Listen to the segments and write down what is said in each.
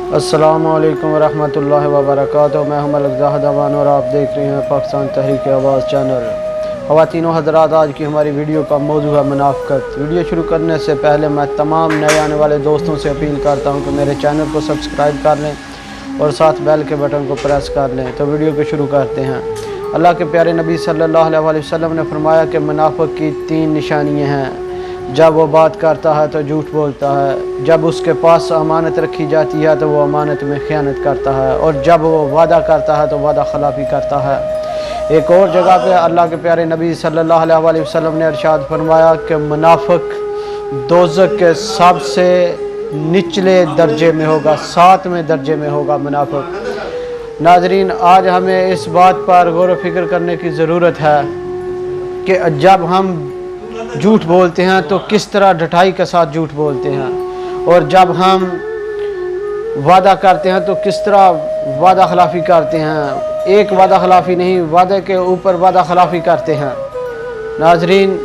अस्सलामु अलैकुम वरहमतुल्लाहि वबरकातुहू। मैं हूं मलिक ज़ाहिद अमान और आप देख रहे हैं पाकिस्तान तहरीक आवाज़ चैनल। ख़वातीन व हज़रात, आज की हमारी वीडियो का मौजू है मुनाफ़िक़त। वीडियो शुरू करने से पहले मैं तमाम नए आने वाले दोस्तों से अपील करता हूं कि मेरे चैनल को सब्सक्राइब कर लें और साथ बेल के बटन को प्रेस कर लें। तो वीडियो को शुरू करते हैं। अल्लाह के प्यारे नबी सल्लल्लाहु अलैहि वसल्लम ने फरमाया कि मुनाफ़िक़ की 3 निशानियाँ हैं। जब वो बात करता है तो झूठ बोलता है, जब उसके पास अमानत रखी जाती है तो वो अमानत में ख़यानत करता है, और जब वो वादा करता है तो वादा खिलाफ़ी करता है। एक और जगह पे अल्लाह के प्यारे नबी सल्लल्लाहु अलैहि वसल्लम ने इरशाद फरमाया कि मुनाफ़िक़ दोज़ख के सबसे निचले दर्जे में होगा, 7वें दर्जे में होगा मुनाफ़िक़। नाज़रीन, आज हमें इस बात पर गौर व फिक्र करने की ज़रूरत है कि जब हम झूठ बोलते हैं तो किस तरह ढटाई के साथ झूठ बोलते हैं, और जब हम वादा करते हैं तो किस तरह वादा खिलाफ़ी करते हैं। एक वादा खिलाफ़ी नहीं, वादे के ऊपर वादा खिलाफ़ी करते हैं। नाज़रीन,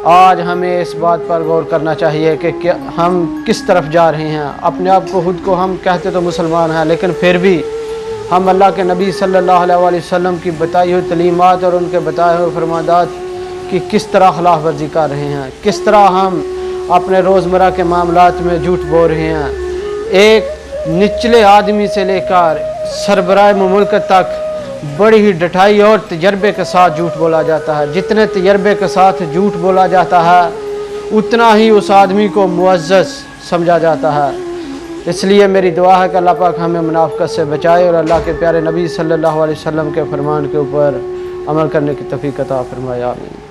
आज हमें इस बात पर गौर करना चाहिए कि क्या हम किस तरफ जा रहे हैं। अपने आप को खुद को हम कहते तो मुसलमान हैं, लेकिन फिर भी हम अल्लाह के नबी सल्लल्लाहु अलैहि वसल्लम की बताई हुई तलीमात और उनके बताए हुए फरमादात कि किस तरह खिलाफ वर्जी कर रहे हैं, किस तरह हम अपने रोज़मर्रा के मामलात में झूठ बोल रहे हैं। एक निचले आदमी से लेकर सरबराह मुल्क तक बड़ी ही डटाई और तजर्बे के साथ झूठ बोला जाता है। जितने तजर्बे के साथ झूठ बोला जाता है उतना ही उस आदमी को मुअज़्ज़ज़ समझा जाता है। इसलिए मेरी दुआ है कि अल्लाह पाक हमें मुनाफ़िक़त से बचाए और अल्लाह के प्यारे नबी सल्लल्लाहु अलैहि वसल्लम के फरमान के ऊपर अमल करने की तौफ़ीक़ अता फ़रमाए। आमीन।